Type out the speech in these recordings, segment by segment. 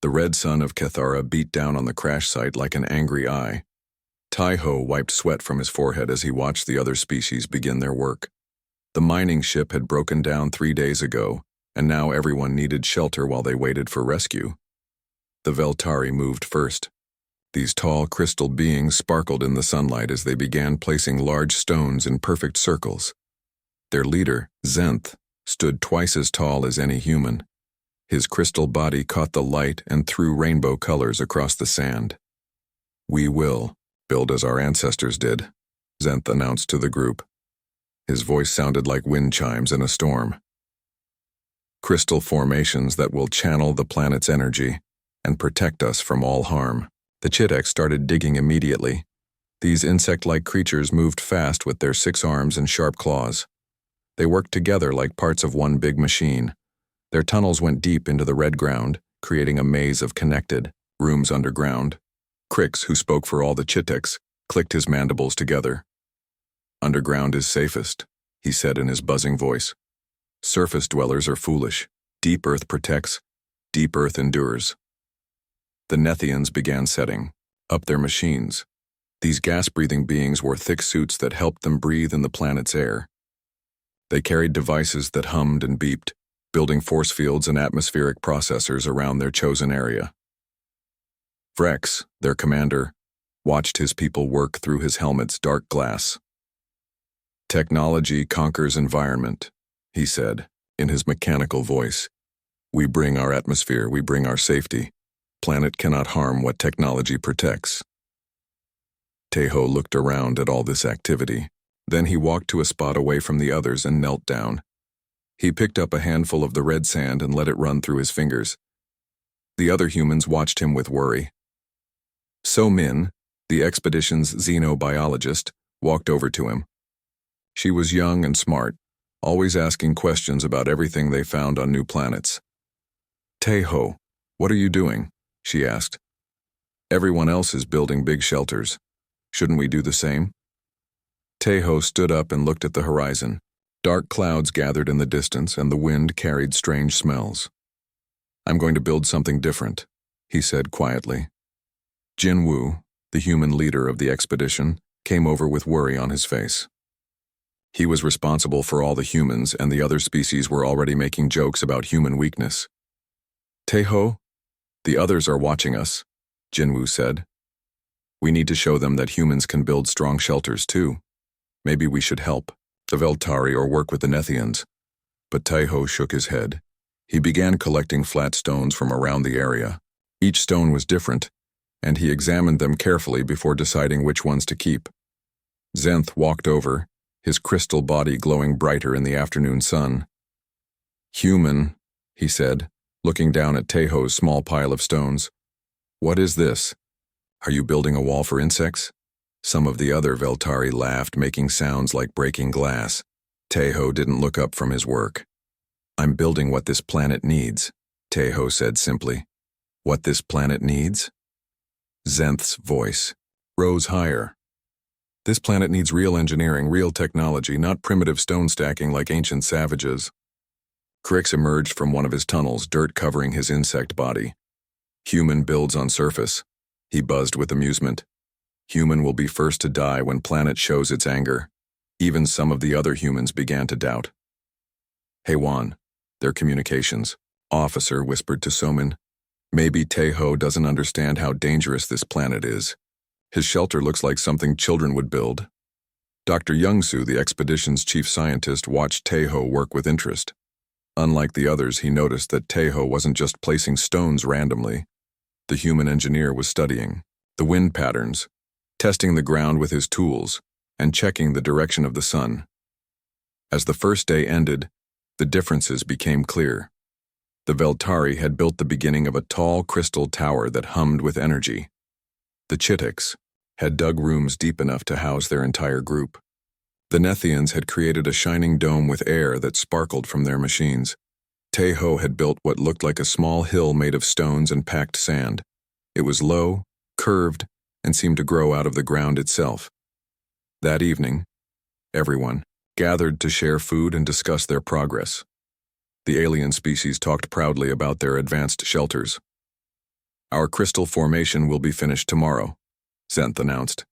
The red sun of Cathara beat down on the crash site like an angry eye. Tai-Ho wiped sweat from his forehead as he watched the other species begin their work. The mining ship had broken down 3 days ago, and now everyone needed shelter while they waited for rescue. The Veltari moved first. These tall crystal beings sparkled in the sunlight as they began placing large stones in perfect circles. Their leader, Zenth, stood twice as tall as any human. His crystal body caught the light and threw rainbow colors across the sand. "We will build as our ancestors did," Zenth announced to the group. His voice sounded like wind chimes in a storm. "Crystal formations that will channel the planet's energy and protect us from all harm." The Chiteks started digging immediately. These insect-like creatures moved fast with their 6 arms and sharp claws. They worked together like parts of one big machine. Their tunnels went deep into the red ground, creating a maze of connected rooms underground. Crix, who spoke for all the Chiteks, clicked his mandibles together. "Underground is safest," he said in his buzzing voice. "Surface dwellers are foolish. Deep earth protects, deep earth endures." The Nethians began setting up their machines. These gas-breathing beings wore thick suits that helped them breathe in the planet's air. They carried devices that hummed and beeped, building force fields and atmospheric processors around their chosen area. Vrex, their commander, watched his people work through his helmet's dark glass. "Technology conquers environment," he said, in his mechanical voice. "We bring our atmosphere, we bring our safety. Planet cannot harm what technology protects." Tai-Ho looked around at all this activity. Then he walked to a spot away from the others and knelt down. He picked up a handful of the red sand and let it run through his fingers. The other humans watched him with worry. So-Min, the expedition's xenobiologist, walked over to him. She was young and smart, always asking questions about everything they found on new planets. "Tai-Ho, what are you doing?" she asked. "Everyone else is building big shelters. Shouldn't we do the same?" Tai-Ho stood up and looked at the horizon. Dark clouds gathered in the distance, and the wind carried strange smells. "I'm going to build something different," he said quietly. Jin Wu, the human leader of the expedition, came over with worry on his face. He was responsible for all the humans, and the other species were already making jokes about human weakness. "Tai-Ho, the others are watching us," Jin Wu said. "We need to show them that humans can build strong shelters too. Maybe we should help the Veltari or work with the Nethians." But Tai-Ho shook his head. He began collecting flat stones from around the area. Each stone was different, and he examined them carefully before deciding which ones to keep. Zenth walked over, his crystal body glowing brighter in the afternoon sun. "Human," he said, looking down at Tai-Ho's small pile of stones. "What is this? Are you building a wall for insects?" Some of the other Veltari laughed, making sounds like breaking glass. Tai-Ho didn't look up from his work. "I'm building what this planet needs," Tai-Ho said simply. "What this planet needs?" Zenth's voice rose higher. "This planet needs real engineering, real technology, not primitive stone stacking like ancient savages." Crix emerged from one of his tunnels, dirt covering his insect body. "Human builds on surface," he buzzed with amusement. "Human will be first to die when planet shows its anger." Even some of the other humans began to doubt. "Hey Wan," their communications officer whispered to So-Min. "Maybe Tai-Ho doesn't understand how dangerous this planet is. His shelter looks like something children would build." Dr. Youngsu, the expedition's chief scientist, watched Tai-Ho work with interest. Unlike the others, he noticed that Tai-Ho wasn't just placing stones randomly. The human engineer was studying the wind patterns, testing the ground with his tools, and checking the direction of the sun. As the first day ended, the differences became clear. The Veltari had built the beginning of a tall crystal tower that hummed with energy. The Chiteks had dug rooms deep enough to house their entire group. The Nethians had created a shining dome with air that sparkled from their machines. Tai-Ho had built what looked like a small hill made of stones and packed sand. It was low, curved, and seemed to grow out of the ground itself. That evening, everyone gathered to share food and discuss their progress. The alien species talked proudly about their advanced shelters. Our crystal formation will be finished tomorrow, Zenth announced.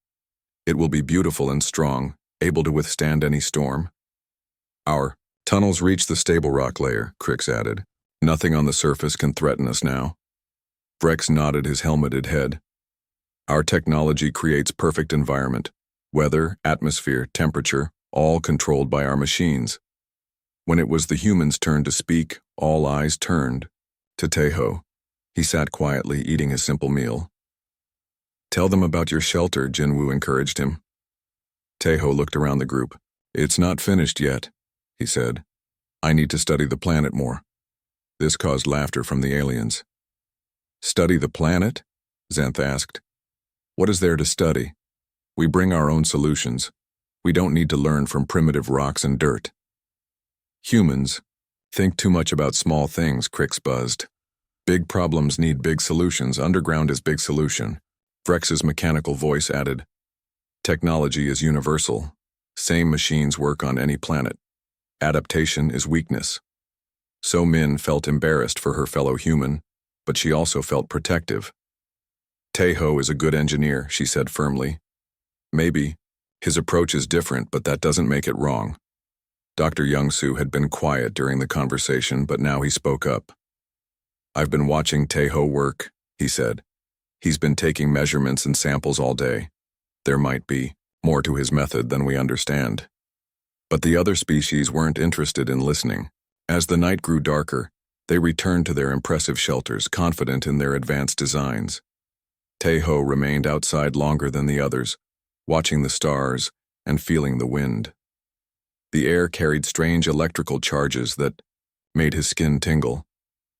It will be beautiful and strong, able to withstand any storm. Our tunnels reach the stable rock layer, Crix added. Nothing on the surface can threaten us now. Vrex nodded his helmeted head. Our technology creates perfect environment. Weather, atmosphere, temperature, all controlled by our machines. When it was the humans' turn to speak, all eyes turned to Teho. He sat quietly, eating his simple meal. Tell them about your shelter, Jinwoo encouraged him. Teho looked around the group. It's not finished yet, he said. I need to study the planet more. This caused laughter from the aliens. Study the planet? Zenth asked. What is there to study? We bring our own solutions. We don't need to learn from primitive rocks and dirt. Humans think too much about small things, Crix buzzed. Big problems need big solutions. Underground is big solution. Vrex's mechanical voice added. Technology is universal. Same machines work on any planet. Adaptation is weakness. So Min felt embarrassed for her fellow human, but she also felt protective. Teho is a good engineer, she said firmly. Maybe. His approach is different, but that doesn't make it wrong. Dr. Youngsu had been quiet during the conversation, but now he spoke up. I've been watching Teho work, he said. He's been taking measurements and samples all day. There might be more to his method than we understand. But the other species weren't interested in listening. As the night grew darker, they returned to their impressive shelters, confident in their advanced designs. Teho remained outside longer than the others, watching the stars and feeling the wind. The air carried strange electrical charges that made his skin tingle.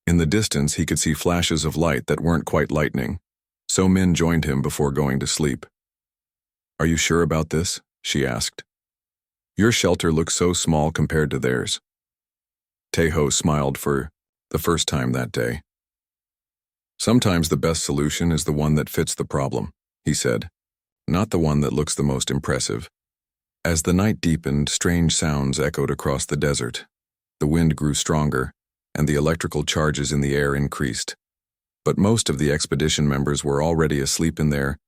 In the distance, he could see flashes of light that weren't quite lightning. So Min joined him before going to sleep. Are you sure about this? She asked. Your shelter looks so small compared to theirs. Teho smiled for the first time that day. Sometimes the best solution is the one that fits the problem, he said, not the one that looks the most impressive. As the night deepened, strange sounds echoed across the desert. The wind grew stronger, and the electrical charges in the air increased. But most of the expedition members were already asleep in their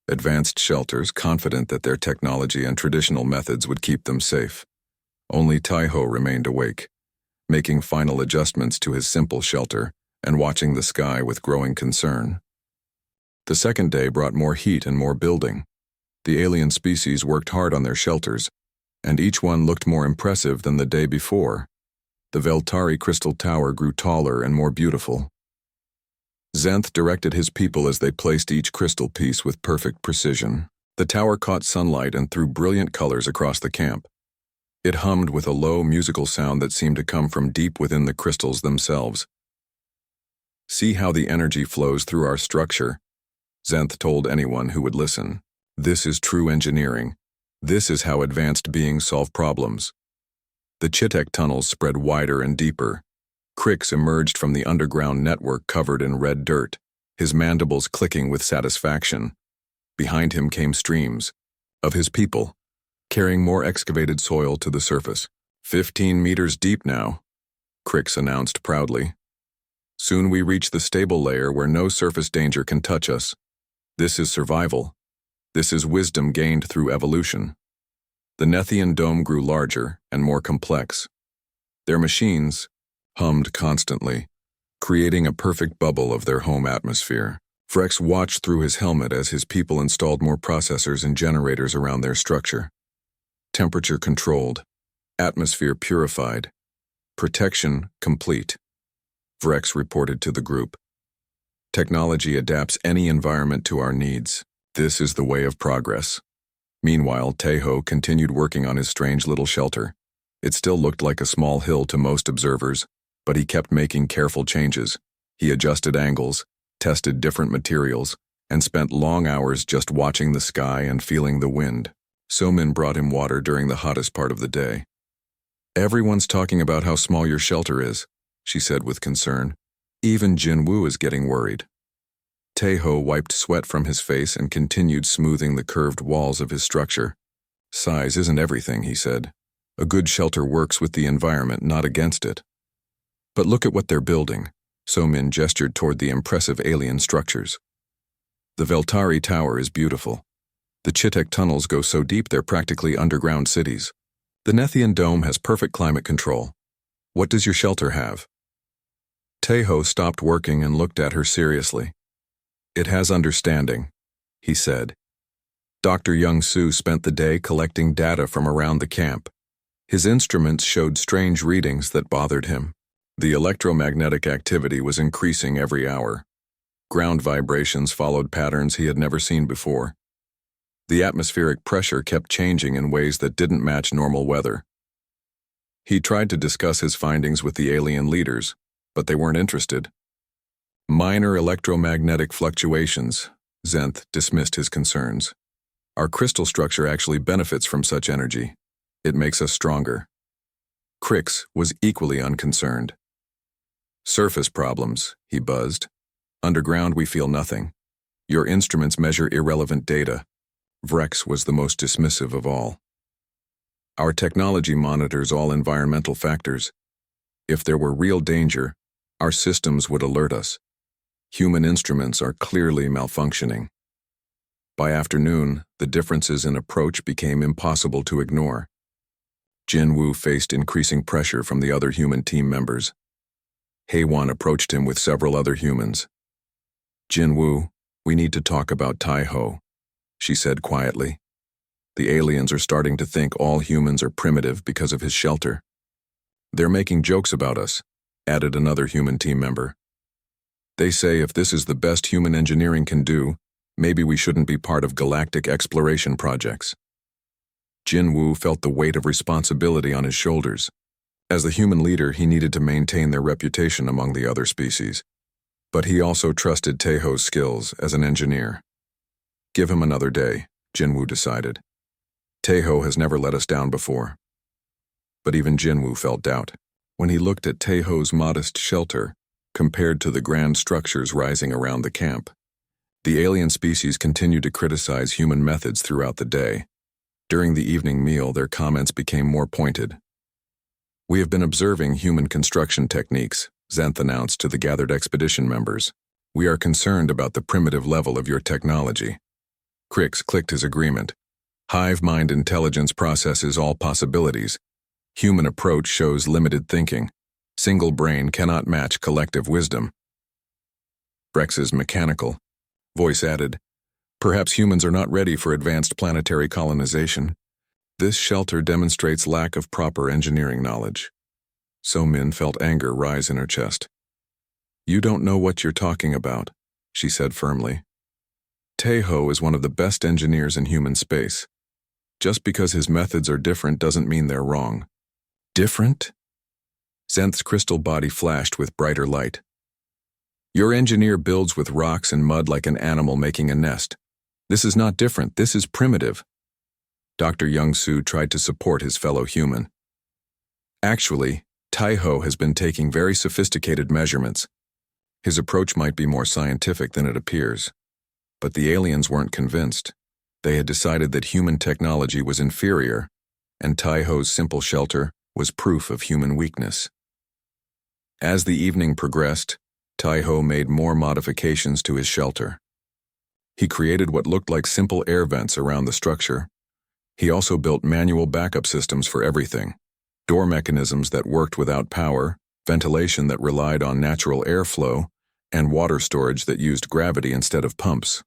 advanced shelters, confident that their technology and traditional methods would keep them safe. Only Teho remained awake, making final adjustments to his simple shelter and watching the sky with growing concern. The second day brought more heat and more building. The alien species worked hard on their shelters, and each one looked more impressive than the day before. The Veltari crystal tower grew taller and more beautiful. Zenth directed his people as they placed each crystal piece with perfect precision. The tower caught sunlight and threw brilliant colors across the camp. It hummed with a low musical sound that seemed to come from deep within the crystals themselves. See how the energy flows through our structure, Zenth told anyone who would listen. This is true engineering. This is how advanced beings solve problems. The Chitek tunnels spread wider and deeper. Crix emerged from the underground network covered in red dirt, his mandibles clicking with satisfaction. Behind him came streams of his people, carrying more excavated soil to the surface. 15 meters deep now, Crix announced proudly. Soon we reach the stable layer where no surface danger can touch us. This is survival. This is wisdom gained through evolution. The Nethian dome grew larger and more complex. Their machines hummed constantly, creating a perfect bubble of their home atmosphere. Vrex watched through his helmet as his people installed more processors and generators around their structure. Temperature controlled, atmosphere purified, protection complete. Vrex reported to the group. Technology adapts any environment to our needs. This is the way of progress. Meanwhile, Teho continued working on his strange little shelter. It still looked like a small hill to most observers, but he kept making careful changes. He adjusted angles, tested different materials, and spent long hours just watching the sky and feeling the wind. Somin brought him water during the hottest part of the day. Everyone's talking about how small your shelter is, she said with concern. Even Jinwoo is getting worried. Teho wiped sweat from his face and continued smoothing the curved walls of his structure. Size isn't everything, he said. A good shelter works with the environment, not against it. But look at what they're building. So-Min gestured toward the impressive alien structures. The Veltari Tower is beautiful. The Chitek tunnels go so deep they're practically underground cities. The Nethian Dome has perfect climate control. What does your shelter have? Taeho stopped working and looked at her seriously. It has understanding, he said. Dr. Young-Soo spent the day collecting data from around the camp. His instruments showed strange readings that bothered him. The electromagnetic activity was increasing every hour. Ground vibrations followed patterns he had never seen before. The atmospheric pressure kept changing in ways that didn't match normal weather. He tried to discuss his findings with the alien leaders, but they weren't interested. Minor electromagnetic fluctuations, Zenth dismissed his concerns. Our crystal structure actually benefits from such energy. It makes us stronger. Crix was equally unconcerned. Surface problems, he buzzed. Underground we feel nothing. Your instruments measure irrelevant data. Vrex was the most dismissive of all. Our technology monitors all environmental factors. If there were real danger, our systems would alert us. Human instruments are clearly malfunctioning. By afternoon, the differences in approach became impossible to ignore. Jinwoo faced increasing pressure from the other human team members. Haewon approached him with several other humans. Jinwoo, we need to talk about Taeho, she said quietly. The aliens are starting to think all humans are primitive because of his shelter. They're making jokes about us, added another human team member. They say if this is the best human engineering can do, maybe we shouldn't be part of galactic exploration projects. Jinwoo felt the weight of responsibility on his shoulders. As the human leader, he needed to maintain their reputation among the other species. But he also trusted Taeho's skills as an engineer. Give him another day, Jinwoo decided. Taeho has never let us down before. But even Jinwoo felt doubt. When he looked at Taeho's modest shelter, compared to the grand structures rising around the camp, the alien species continued to criticize human methods throughout the day. During the evening meal, their comments became more pointed. We have been observing human construction techniques, Zenth announced to the gathered expedition members. We are concerned about the primitive level of your technology. Crix clicked his agreement. Hive mind intelligence processes all possibilities. Human approach shows limited thinking. Single brain cannot match collective wisdom. Brex is mechanical. Voice added, perhaps humans are not ready for advanced planetary colonization. This shelter demonstrates lack of proper engineering knowledge. So-Min felt anger rise in her chest. You don't know what you're talking about, she said firmly. Taeho is one of the best engineers in human space. Just because his methods are different doesn't mean they're wrong. Different? Zenth's crystal body flashed with brighter light. Your engineer builds with rocks and mud like an animal making a nest. This is not different, this is primitive. Dr. Young-Soo tried to support his fellow human. Actually, Taeho has been taking very sophisticated measurements. His approach might be more scientific than it appears. But the aliens weren't convinced. They had decided that human technology was inferior, and Taeho's simple shelter was proof of human weakness. As the evening progressed, Taeho made more modifications to his shelter. He created what looked like simple air vents around the structure. He also built manual backup systems for everything. Door mechanisms that worked without power, ventilation that relied on natural airflow, and water storage that used gravity instead of pumps.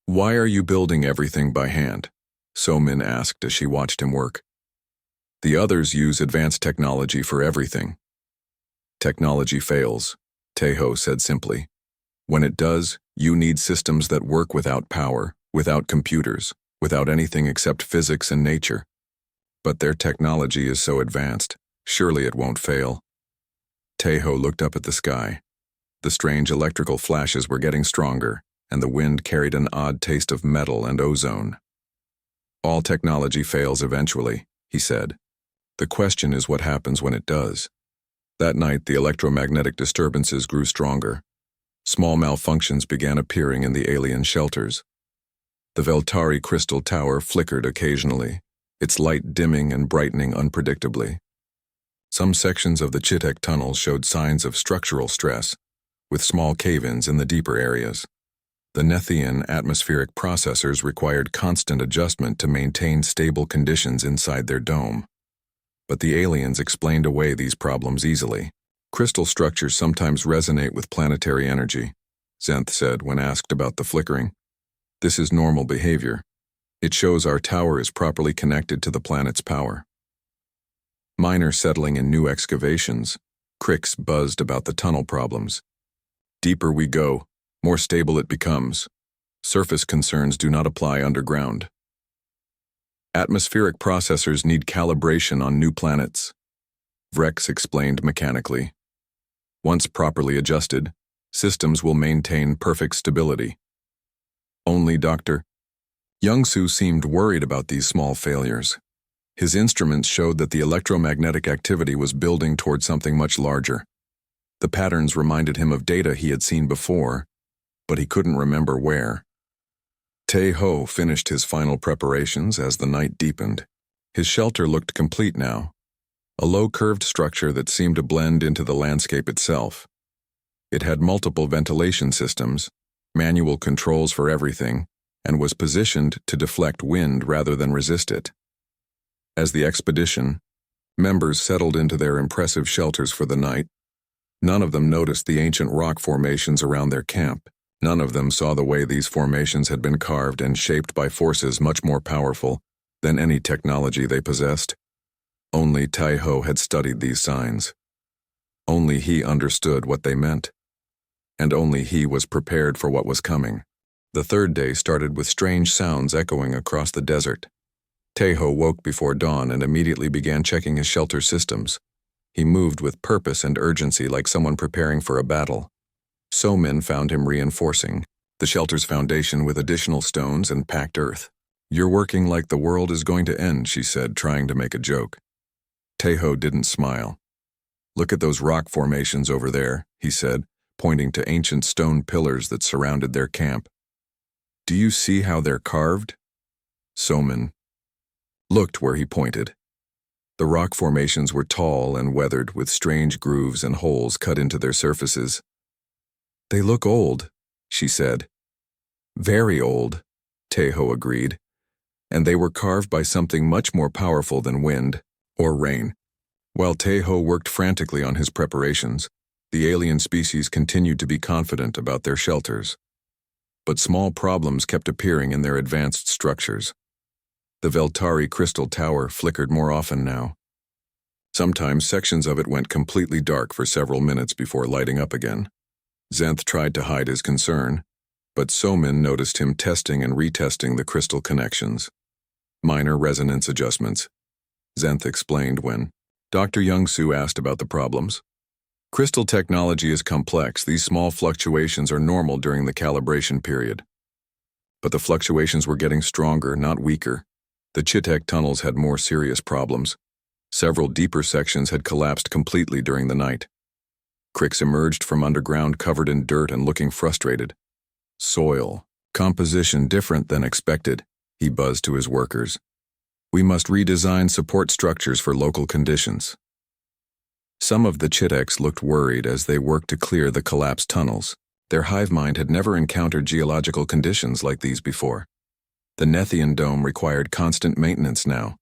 Why are you building everything by hand? So-Min asked as she watched him work. The others use advanced technology for everything. Technology fails, Taeho said simply. When it does, you need systems that work without power, without computers, without anything except physics and nature. But their technology is so advanced, surely it won't fail. Taeho looked up at the sky. The strange electrical flashes were getting stronger, and the wind carried an odd taste of metal and ozone. All technology fails eventually, he said. The question is what happens when it does. That night, the electromagnetic disturbances grew stronger. Small malfunctions began appearing in the alien shelters. The Veltari crystal tower flickered occasionally, its light dimming and brightening unpredictably. Some sections of the Chitek tunnel showed signs of structural stress, with small cave-ins in the deeper areas. The Nethian atmospheric processors required constant adjustment to maintain stable conditions inside their dome. But the aliens explained away these problems easily. Crystal structures sometimes resonate with planetary energy, Zenth said when asked about the flickering. This is normal behavior. It shows our tower is properly connected to the planet's power. Miner settling in new excavations, Crix buzzed about the tunnel problems. Deeper we go, more stable it becomes. Surface concerns do not apply underground. Atmospheric processors need calibration on new planets, Vrex explained mechanically. Once properly adjusted, systems will maintain perfect stability. Only Dr. Youngsu seemed worried about these small failures. His instruments showed that the electromagnetic activity was building toward something much larger. The patterns reminded him of data he had seen before, but he couldn't remember where. Tae-ho finished his final preparations as the night deepened. His shelter looked complete now, a low-curved structure that seemed to blend into the landscape itself. It had multiple ventilation systems, manual controls for everything, and was positioned to deflect wind rather than resist it. As the expedition members settled into their impressive shelters for the night, none of them noticed the ancient rock formations around their camp. None of them saw the way these formations had been carved and shaped by forces much more powerful than any technology they possessed. Only Tae-ho had studied these signs. Only he understood what they meant. And only he was prepared for what was coming. The third day started with strange sounds echoing across the desert. Tae-ho woke before dawn and immediately began checking his shelter systems. He moved with purpose and urgency like someone preparing for a battle. So-min found him reinforcing the shelter's foundation with additional stones and packed earth. "You're working like the world is going to end," she said, trying to make a joke. Tae-ho didn't smile. "Look at those rock formations over there," he said, pointing to ancient stone pillars that surrounded their camp. "Do you see how they're carved?" So-min looked where he pointed. The rock formations were tall and weathered, with strange grooves and holes cut into their surfaces. "They look old," she said. "Very old," Tae-ho agreed. "And they were carved by something much more powerful than wind or rain." While Tae-ho worked frantically on his preparations, the alien species continued to be confident about their shelters. But small problems kept appearing in their advanced structures. The Veltari crystal tower flickered more often now. Sometimes sections of it went completely dark for several minutes before lighting up again. Zenth tried to hide his concern, but So-min noticed him testing and retesting the crystal connections. "Minor resonance adjustments," Zenth explained when Dr. Youngsu asked about the problems. "Crystal technology is complex. These small fluctuations are normal during the calibration period." But the fluctuations were getting stronger, not weaker. The Chitek tunnels had more serious problems. Several deeper sections had collapsed completely during the night. Crix emerged from underground covered in dirt and looking frustrated. "Soil composition different than expected," he buzzed to his workers. "We must redesign support structures for local conditions." Some of the Chiteks looked worried as they worked to clear the collapsed tunnels. Their hive mind had never encountered geological conditions like these before. The Nethian dome required constant maintenance now.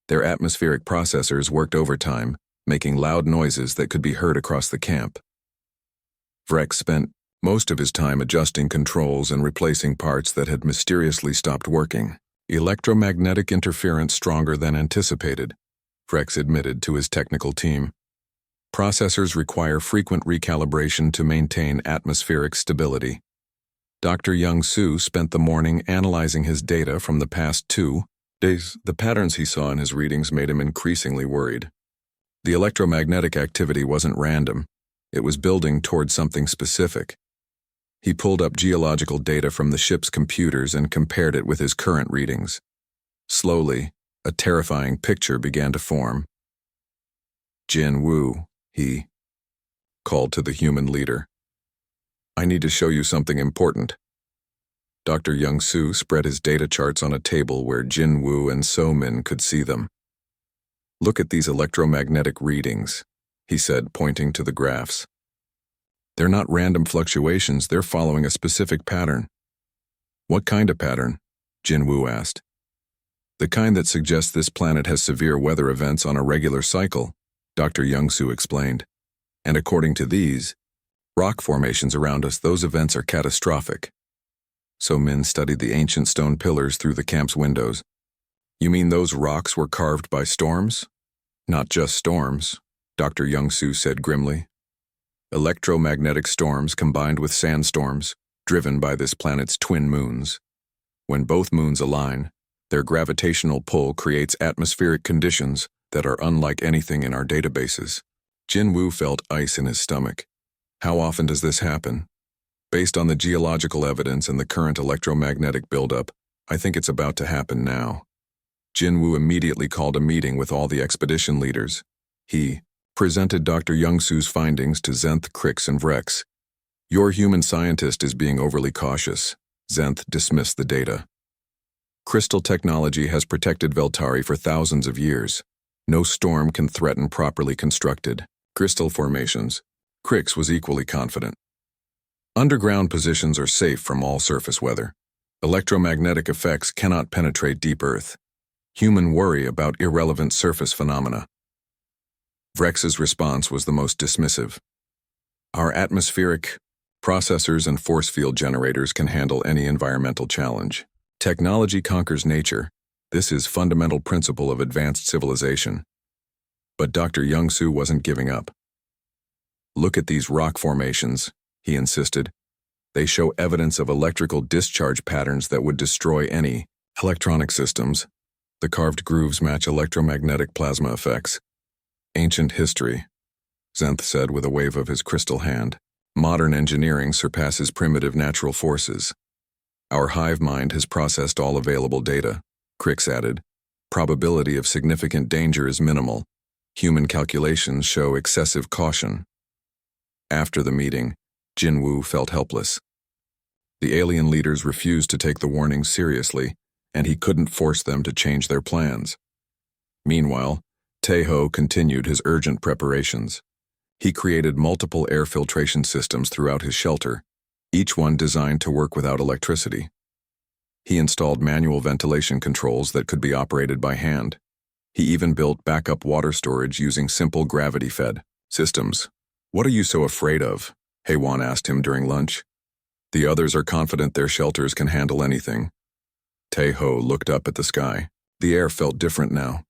Their atmospheric processors worked overtime, making loud noises that could be heard across the camp. Vrex spent most of his time adjusting controls and replacing parts that had mysteriously stopped working. "Electromagnetic interference stronger than anticipated," Vrex admitted to his technical team. "Processors require frequent recalibration to maintain atmospheric stability." Dr. Youngsu spent the morning analyzing his data from the past 2 days. The patterns he saw in his readings made him increasingly worried. The electromagnetic activity wasn't random. It was building toward something specific. He pulled up geological data from the ship's computers and compared it with his current readings. Slowly, a terrifying picture began to form. "Jin Woo," he called to the human leader. "I need to show you something important." Dr. Youngsu spread his data charts on a table where Jin Woo and So-min could see them. "Look at these electromagnetic readings," he said, pointing to the graphs. They're not random fluctuations, they're following a specific pattern. What kind of pattern? Jinwoo asked. The kind that suggests this planet has severe weather events on a regular cycle, Dr. Young-soo explained. And according to these rock formations around us, those events are catastrophic. So Min studied the ancient stone pillars through the camp's windows. You mean those rocks were carved by storms? Not just storms, Dr. Young-soo said grimly. Electromagnetic storms combined with sandstorms, driven by this planet's twin moons. When both moons align, their gravitational pull creates atmospheric conditions that are unlike anything in our databases. Jinwoo felt ice in his stomach. How often does this happen? Based on the geological evidence and the current electromagnetic buildup, I think it's about to happen now. Jinwoo immediately called a meeting with all the expedition leaders. He presented Dr. Young-soo's findings to Zenth, Krix, and Vrex. Your human scientist is being overly cautious. Zenth dismissed the data. Crystal technology has protected Veltari for thousands of years. No storm can threaten properly constructed crystal formations. Krix was equally confident. Underground positions are safe from all surface weather. Electromagnetic effects cannot penetrate deep Earth. Human worry about irrelevant surface phenomena. Vrex's response was the most dismissive. Our atmospheric processors and force field generators can handle any environmental challenge. Technology conquers nature. This is fundamental principle of advanced civilization. But Dr. Young-soo wasn't giving up. Look at these rock formations, he insisted. They show evidence of electrical discharge patterns that would destroy any electronic systems. The carved grooves match electromagnetic plasma effects. Ancient history, Zenth said with a wave of his crystal hand. Modern engineering surpasses primitive natural forces. Our hive mind has processed all available data, Krix added. Probability of significant danger is minimal. Human calculations show excessive caution. After the meeting, Jinwoo felt helpless. The alien leaders refused to take the warnings seriously, and he couldn't force them to change their plans. Meanwhile, Taeho continued his urgent preparations. He created multiple air filtration systems throughout his shelter, each one designed to work without electricity. He installed manual ventilation controls that could be operated by hand. He even built backup water storage using simple gravity-fed systems. What are you so afraid of? Haewon asked him during lunch. The others are confident their shelters can handle anything. Taeho looked up at the sky. The air felt different now,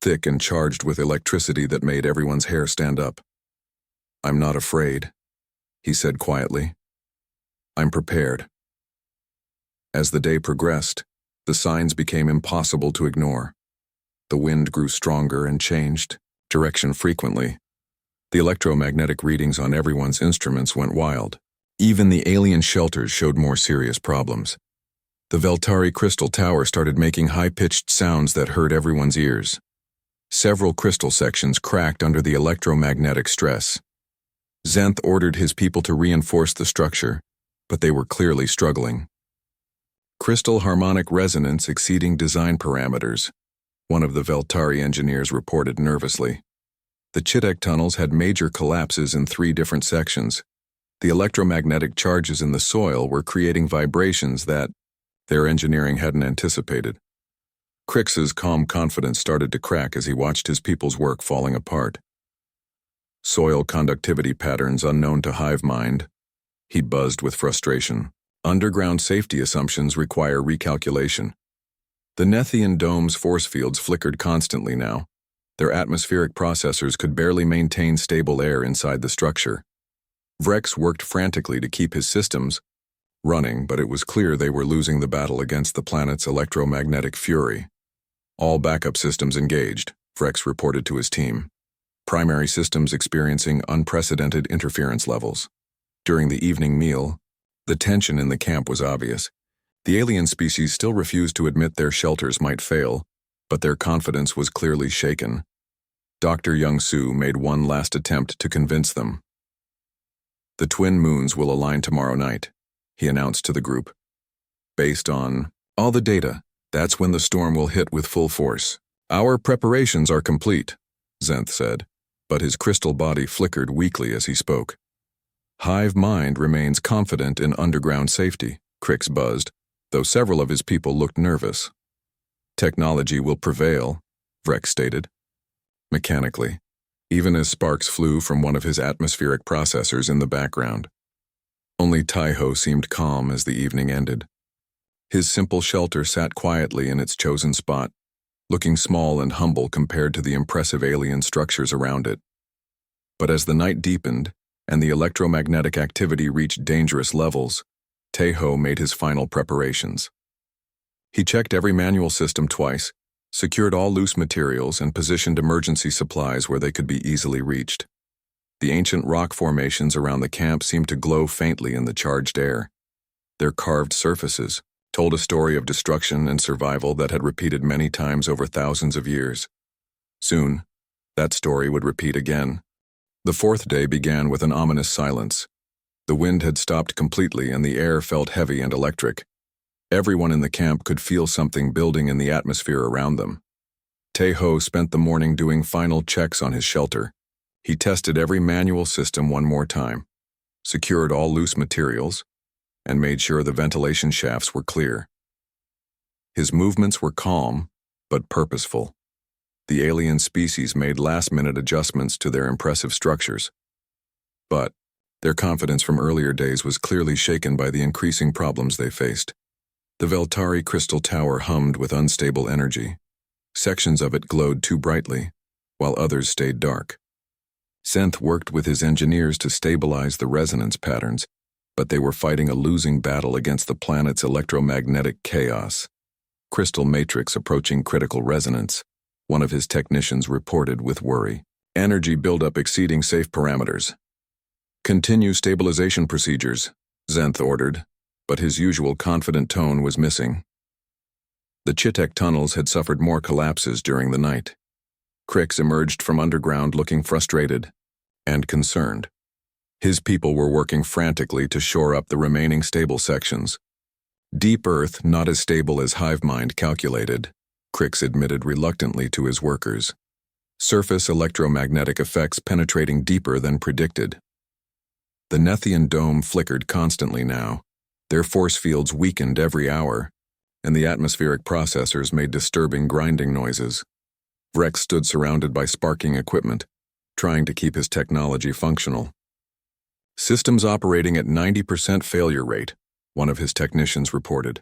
thick and charged with electricity that made everyone's hair stand up. I'm not afraid, he said quietly. I'm prepared. As the day progressed, the signs became impossible to ignore. The wind grew stronger and changed direction frequently. The electromagnetic readings on everyone's instruments went wild. Even the alien shelters showed more serious problems. The Veltari crystal tower started making high-pitched sounds that hurt everyone's ears. Several crystal sections cracked under the electromagnetic stress. Zenth ordered his people to reinforce the structure, but they were clearly struggling. Crystal harmonic resonance exceeding design parameters, one of the Veltari engineers reported nervously. The Chittek tunnels had major collapses in 3 different sections. The electromagnetic charges in the soil were creating vibrations that their engineering hadn't anticipated. Krix's calm confidence started to crack as he watched his people's work falling apart. Soil conductivity patterns unknown to hive mind. He buzzed with frustration. Underground safety assumptions require recalculation. The Nethian dome's force fields flickered constantly now. Their atmospheric processors could barely maintain stable air inside the structure. Vrex worked frantically to keep his systems running, but it was clear they were losing the battle against the planet's electromagnetic fury. All backup systems engaged, Vrex reported to his team. Primary systems experiencing unprecedented interference levels. During the evening meal, the tension in the camp was obvious. The alien species still refused to admit their shelters might fail, but their confidence was clearly shaken. Dr. Young-soo made one last attempt to convince them. The twin moons will align tomorrow night, he announced to the group. Based on all the data, that's when the storm will hit with full force. Our preparations are complete, Zenth said, but his crystal body flickered weakly as he spoke. Hive mind remains confident in underground safety, Crix buzzed, though several of his people looked nervous. Technology will prevail, Vrex stated. Mechanically, even as sparks flew from one of his atmospheric processors in the background. Only Taiho seemed calm as the evening ended. His simple shelter sat quietly in its chosen spot, looking small and humble compared to the impressive alien structures around it. But as the night deepened and the electromagnetic activity reached dangerous levels, Taiho made his final preparations. He checked every manual system twice, secured all loose materials, and positioned emergency supplies where they could be easily reached. The ancient rock formations around the camp seemed to glow faintly in the charged air. Their carved surfaces told a story of destruction and survival that had repeated many times over thousands of years. Soon, that story would repeat again. The fourth day began with an ominous silence. The wind had stopped completely and the air felt heavy and electric. Everyone in the camp could feel something building in the atmosphere around them. Taiho spent the morning doing final checks on his shelter. He tested every manual system one more time, secured all loose materials, and made sure the ventilation shafts were clear. His movements were calm, but purposeful. The alien species made last-minute adjustments to their impressive structures. But their confidence from earlier days was clearly shaken by the increasing problems they faced. The Veltari crystal tower hummed with unstable energy. Sections of it glowed too brightly, while others stayed dark. Senth worked with his engineers to stabilize the resonance patterns, but they were fighting a losing battle against the planet's electromagnetic chaos. Crystal matrix approaching critical resonance, one of his technicians reported with worry. Energy buildup exceeding safe parameters. Continue stabilization procedures, Zenth ordered, but his usual confident tone was missing. The Chitek tunnels had suffered more collapses during the night. Crix emerged from underground looking frustrated and concerned. His people were working frantically to shore up the remaining stable sections. Deep Earth not as stable as Hivemind calculated, Crix admitted reluctantly to his workers. Surface electromagnetic effects penetrating deeper than predicted. The Nethian dome flickered constantly now. Their force fields weakened every hour, and the atmospheric processors made disturbing grinding noises. Vrex stood surrounded by sparking equipment, trying to keep his technology functional. Systems operating at 90% failure rate, one of his technicians reported.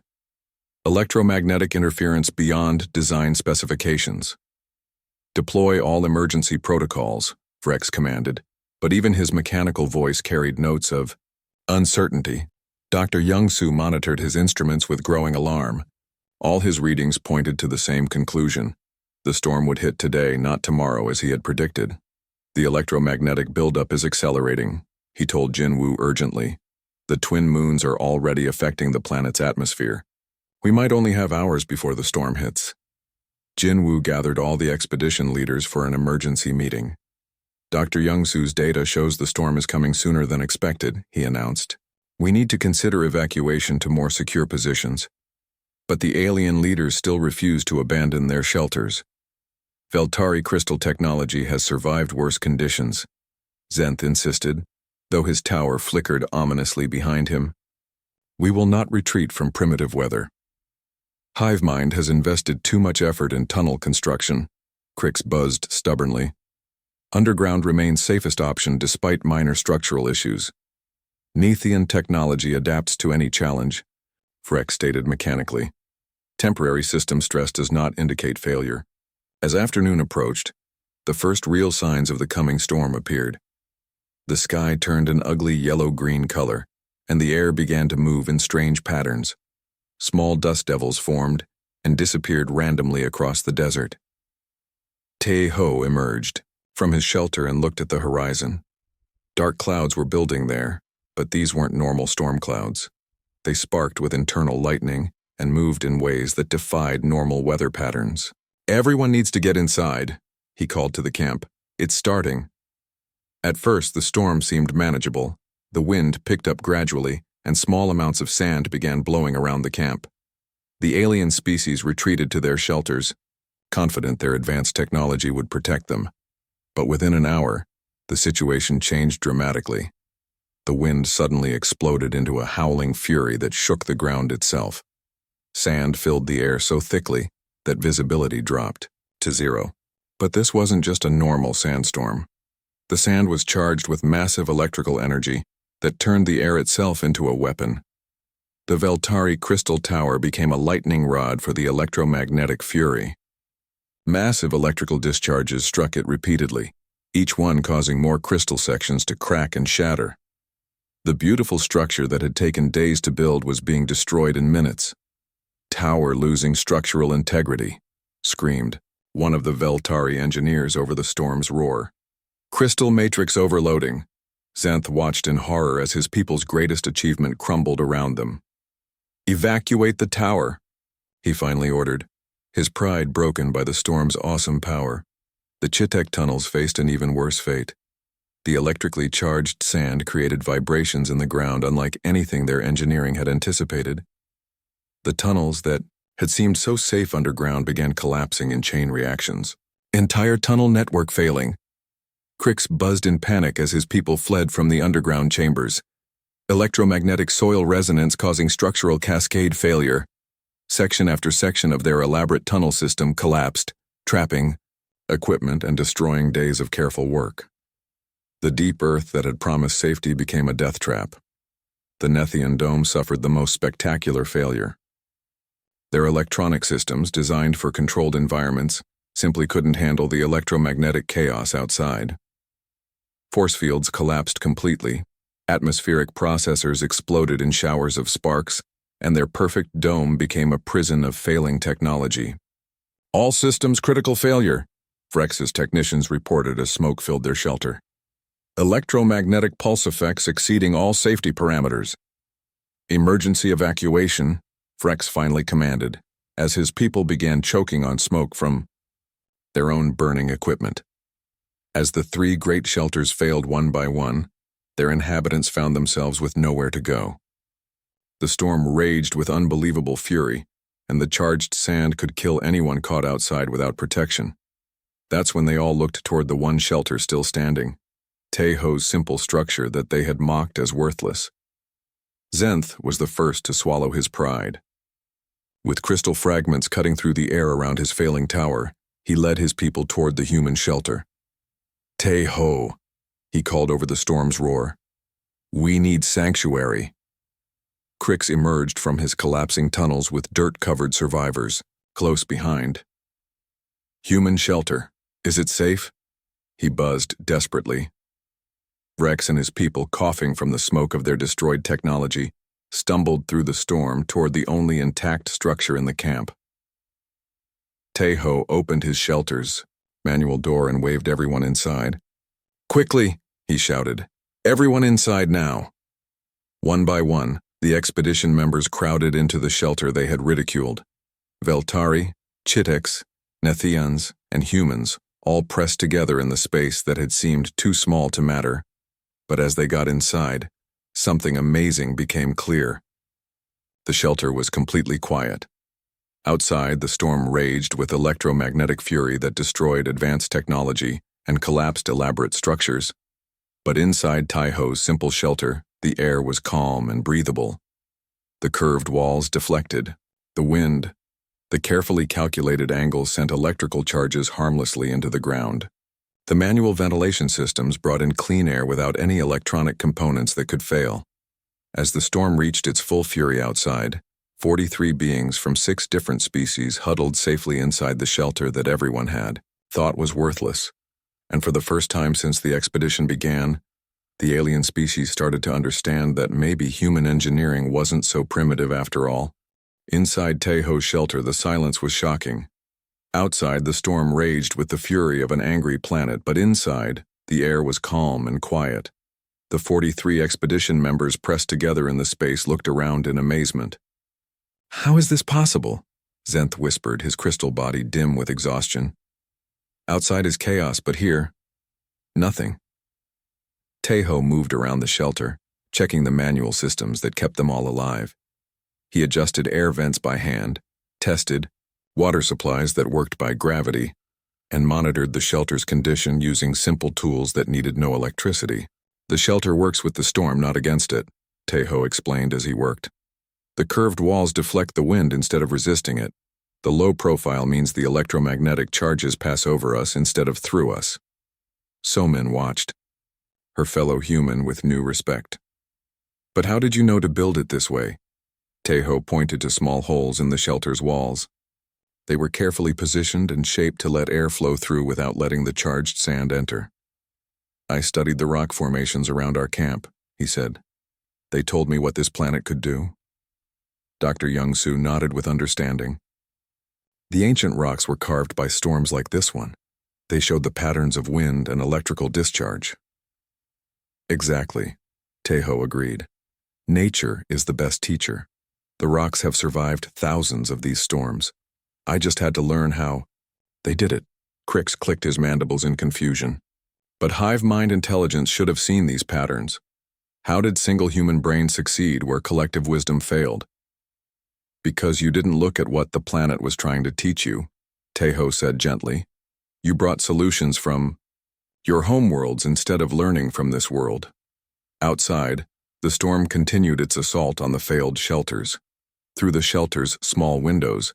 Electromagnetic interference beyond design specifications. Deploy all emergency protocols, Vrex commanded, but even his mechanical voice carried notes of uncertainty. Dr. Youngsu monitored his instruments with growing alarm. All his readings pointed to the same conclusion. The storm would hit today, not tomorrow, as he had predicted. The electromagnetic buildup is accelerating, he told Jinwu urgently. The twin moons are already affecting the planet's atmosphere. We might only have hours before the storm hits. Jinwu gathered all the expedition leaders for an emergency meeting. Dr. Youngsu's data shows the storm is coming sooner than expected, he announced. We need to consider evacuation to more secure positions. But the alien leaders still refuse to abandon their shelters. Veltari crystal technology has survived worse conditions, Zenth insisted, though his tower flickered ominously behind him. We will not retreat from primitive weather. Hivemind has invested too much effort in tunnel construction, Crix buzzed stubbornly. Underground remains safest option despite minor structural issues. Nethian technology adapts to any challenge, Vrex stated mechanically. Temporary system stress does not indicate failure. As afternoon approached, the first real signs of the coming storm appeared. The sky turned an ugly yellow-green color, and the air began to move in strange patterns. Small dust devils formed and disappeared randomly across the desert. Taiho emerged from his shelter and looked at the horizon. Dark clouds were building there, but these weren't normal storm clouds. They sparked with internal lightning and moved in ways that defied normal weather patterns. Everyone needs to get inside, he called to the camp. It's starting. At first, the storm seemed manageable. The wind picked up gradually, and small amounts of sand began blowing around the camp. The alien species retreated to their shelters, confident their advanced technology would protect them. But within an hour, the situation changed dramatically. The wind suddenly exploded into a howling fury that shook the ground itself. Sand filled the air so thickly that visibility dropped to zero. But this wasn't just a normal sandstorm. The sand was charged with massive electrical energy that turned the air itself into a weapon. The Veltari crystal tower became a lightning rod for the electromagnetic fury. Massive electrical discharges struck it repeatedly, each one causing more crystal sections to crack and shatter. The beautiful structure that had taken days to build was being destroyed in minutes. "Tower losing structural integrity," screamed one of the Veltari engineers over the storm's roar. "Crystal matrix overloading." Xanth watched in horror as his people's greatest achievement crumbled around them. "Evacuate the tower," he finally ordered, his pride broken by the storm's awesome power. The Chitek tunnels faced an even worse fate. The electrically charged sand created vibrations in the ground unlike anything their engineering had anticipated. The tunnels that had seemed so safe underground began collapsing in chain reactions. "Entire tunnel network failing." Crix buzzed in panic as his people fled from the underground chambers. "Electromagnetic soil resonance causing structural cascade failure." Section after section of their elaborate tunnel system collapsed, trapping equipment and destroying days of careful work. The deep earth that had promised safety became a death trap. The Nethian dome suffered the most spectacular failure. Their electronic systems, designed for controlled environments, simply couldn't handle the electromagnetic chaos outside. Force fields collapsed completely, atmospheric processors exploded in showers of sparks, and their perfect dome became a prison of failing technology. "All systems critical failure," Vrex's technicians reported as smoke filled their shelter. "Electromagnetic pulse effects exceeding all safety parameters." "Emergency evacuation," Vrex finally commanded, as his people began choking on smoke from their own burning equipment. As the three great shelters failed one by one, their inhabitants found themselves with nowhere to go. The storm raged with unbelievable fury, and the charged sand could kill anyone caught outside without protection. That's when they all looked toward the one shelter still standing, Teho's simple structure that they had mocked as worthless. Xanth was the first to swallow his pride. With crystal fragments cutting through the air around his failing tower, he led his people toward the human shelter. "Teho," he called over the storm's roar. "We need sanctuary." Crix emerged from his collapsing tunnels with dirt-covered survivors, close behind. "Human shelter. Is it safe?" he buzzed desperately. Vrex and his people, coughing from the smoke of their destroyed technology, stumbled through the storm toward the only intact structure in the camp. Teho opened his shelter's manual door and waved everyone inside. "Quickly," he shouted. "Everyone inside now." One by one, the expedition members crowded into the shelter they had ridiculed. Veltari, Chiteks, Nethians, and humans all pressed together in the space that had seemed too small to matter. But as they got inside, something amazing became clear. The shelter was completely quiet. Outside, the storm raged with electromagnetic fury that destroyed advanced technology and collapsed elaborate structures. But inside Teho's simple shelter, the air was calm and breathable. The curved walls deflected. The carefully calculated angles sent electrical charges harmlessly into the ground. The manual ventilation systems brought in clean air without any electronic components that could fail. As the storm reached its full fury outside, 43 beings from 6 different species huddled safely inside the shelter that everyone had thought was worthless. And for the first time since the expedition began, the alien species started to understand that maybe human engineering wasn't so primitive after all. Inside Teho's shelter, the silence was shocking. Outside, the storm raged with the fury of an angry planet, but inside, the air was calm and quiet. The 43 expedition members pressed together in the space looked around in amazement. "How is this possible?" Xanth whispered, his crystal body dim with exhaustion. "Outside is chaos, but here, nothing." Teho moved around the shelter, checking the manual systems that kept them all alive. He adjusted air vents by hand, tested water supplies that worked by gravity, and monitored the shelter's condition using simple tools that needed no electricity. The shelter works with the storm, not against it, Tejo explained as he worked. The curved walls deflect the wind instead of resisting it. The low profile means the electromagnetic charges pass over us instead of through us. Somin watched, her fellow human with new respect. But how did you know to build it this way? Tejo pointed to small holes in the shelter's walls. They were carefully positioned and shaped to let air flow through without letting the charged sand enter. I studied the rock formations around our camp, he said. They told me what this planet could do. Dr. Young-Soo nodded with understanding. The ancient rocks were carved by storms like this one. They showed the patterns of wind and electrical discharge. Exactly, Tejo agreed. Nature is the best teacher. The rocks have survived thousands of these storms. I just had to learn how. They did it. Crix clicked his mandibles in confusion. But hive mind intelligence should have seen these patterns. How did single human brain succeed where collective wisdom failed? Because you didn't look at what the planet was trying to teach you, Tejo said gently. You brought solutions from your homeworlds instead of learning from this world. Outside, the storm continued its assault on the failed shelters. Through the shelter's small windows,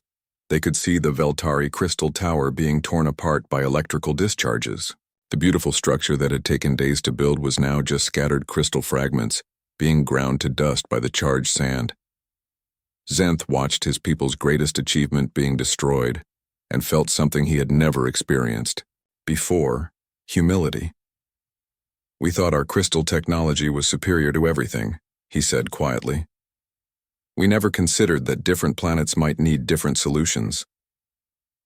they could see the Veltari crystal tower being torn apart by electrical discharges. The beautiful structure that had taken days to build was now just scattered crystal fragments, being ground to dust by the charged sand. Zenth watched his people's greatest achievement being destroyed and felt something he had never experienced before: humility. We thought our crystal technology was superior to everything, he said quietly. We never considered that different planets might need different solutions.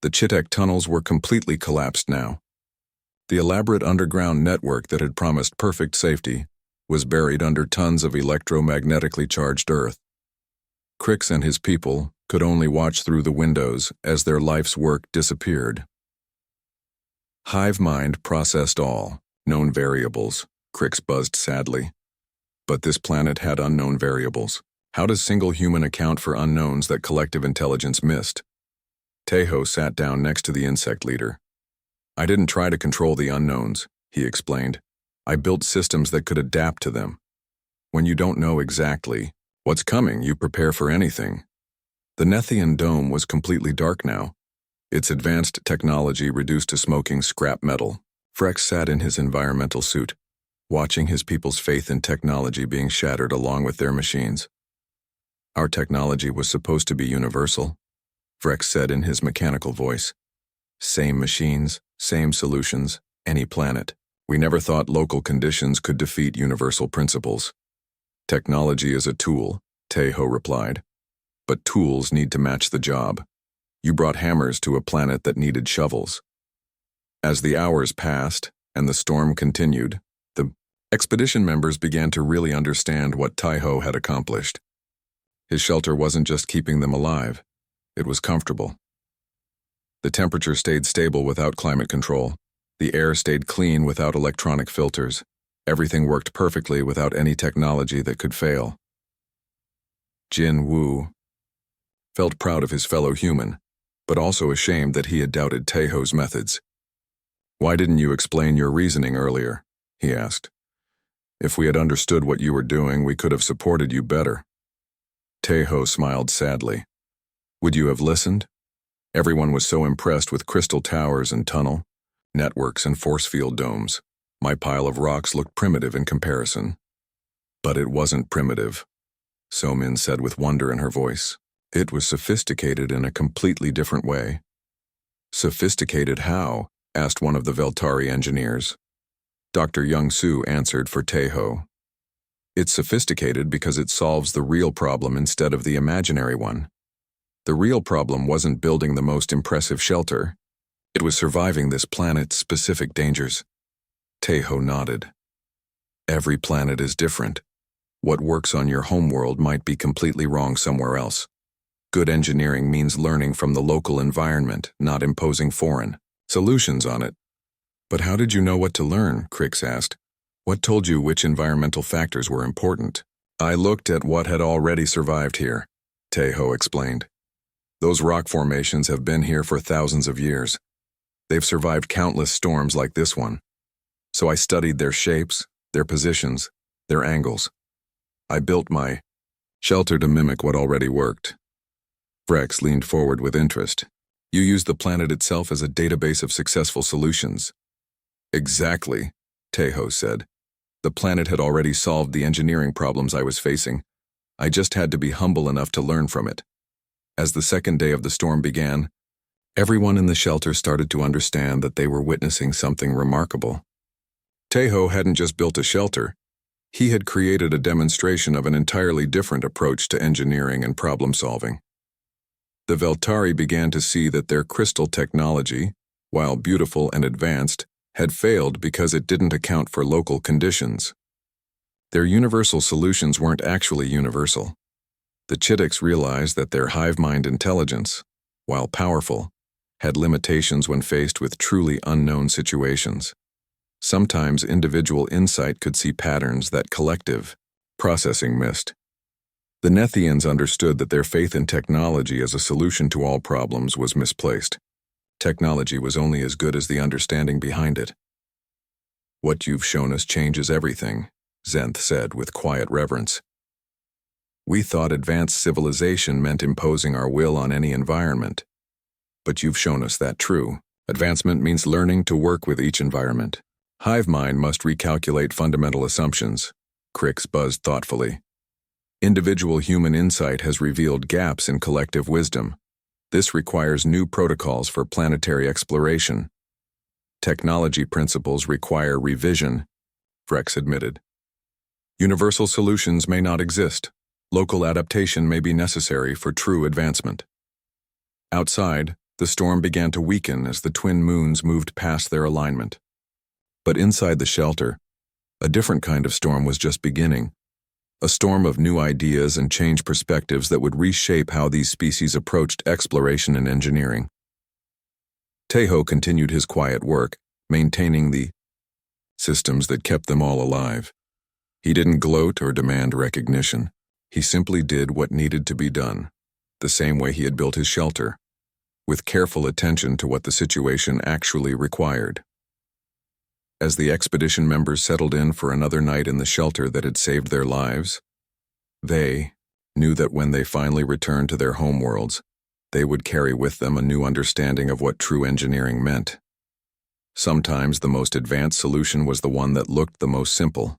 The Chitek tunnels were completely collapsed now. The elaborate underground network that had promised perfect safety was buried under tons of electromagnetically charged earth. Crix and his people could only watch through the windows as their life's work disappeared. Hive mind processed all known variables, Crix buzzed sadly. But this planet had unknown variables. How does single human account for unknowns that collective intelligence missed? Tejo sat down next to the insect leader. I didn't try to control the unknowns, he explained. I built systems that could adapt to them. When you don't know exactly what's coming, you prepare for anything. The Nethian dome was completely dark now, its advanced technology reduced to smoking scrap metal. Frex sat in his environmental suit, watching his people's faith in technology being shattered along with their machines. Our technology was supposed to be universal, Frex said in his mechanical voice. Same machines, same solutions, any planet. We never thought local conditions could defeat universal principles. Technology is a tool, Tejo replied. But tools need to match the job. You brought hammers to a planet that needed shovels. As the hours passed and the storm continued, the expedition members began to really understand what Tejo had accomplished. His shelter wasn't just keeping them alive, it was comfortable. The temperature stayed stable without climate control. The air stayed clean without electronic filters. Everything worked perfectly without any technology that could fail. Jin Wu felt proud of his fellow human, but also ashamed that he had doubted Tejo's methods. Why didn't you explain your reasoning earlier? He asked. If we had understood what you were doing, we could have supported you better. Tejo smiled sadly. Would you have listened? Everyone was so impressed with crystal towers and tunnel networks and force field domes. My pile of rocks looked primitive in comparison. But it wasn't primitive, Somin said with wonder in her voice. It was sophisticated in a completely different way. Sophisticated how? Asked one of the Veltari engineers. Dr. Young-Soo answered for Tejo. It's sophisticated because it solves the real problem instead of the imaginary one. The real problem wasn't building the most impressive shelter. It was surviving this planet's specific dangers. Tejo nodded. Every planet is different. What works on your homeworld might be completely wrong somewhere else. Good engineering means learning from the local environment, not imposing foreign solutions on it. But how did you know what to learn? Crix asked. What told you which environmental factors were important? I looked at what had already survived here, Tejo explained. Those rock formations have been here for thousands of years. They've survived countless storms like this one. So I studied their shapes, their positions, their angles. I built my shelter to mimic what already worked. Vrex leaned forward with interest. You used the planet itself as a database of successful solutions. Exactly, Tejo said. The planet had already solved the engineering problems I was facing. I just had to be humble enough to learn from it. As the second day of the storm began, everyone in the shelter started to understand that they were witnessing something remarkable. Tejo hadn't just built a shelter. He had created a demonstration of an entirely different approach to engineering and problem-solving. The Veltari began to see that their crystal technology, while beautiful and advanced, had failed because it didn't account for local conditions. Their universal solutions weren't actually universal. The Chittics realized that their hive-mind intelligence, while powerful, had limitations when faced with truly unknown situations. Sometimes individual insight could see patterns that collective processing missed. The Nethians understood that their faith in technology as a solution to all problems was misplaced. Technology was only as good as the understanding behind it. What you've shown us changes everything, Zenth said with quiet reverence. We thought advanced civilization meant imposing our will on any environment. But you've shown us that true. Advancement means learning to work with each environment. Hive mind must recalculate fundamental assumptions, Crix buzzed thoughtfully. Individual human insight has revealed gaps in collective wisdom. This requires new protocols for planetary exploration. Technology principles require revision, Vrex admitted. Universal solutions may not exist. Local adaptation may be necessary for true advancement. Outside, the storm began to weaken as the twin moons moved past their alignment. But inside the shelter, a different kind of storm was just beginning. A storm of new ideas and changed perspectives that would reshape how these species approached exploration and engineering. Tejo continued his quiet work, maintaining the systems that kept them all alive. He didn't gloat or demand recognition. He simply did what needed to be done, the same way he had built his shelter, with careful attention to what the situation actually required. As the expedition members settled in for another night in the shelter that had saved their lives, they knew that when they finally returned to their homeworlds, they would carry with them a new understanding of what true engineering meant. Sometimes the most advanced solution was the one that looked the most simple.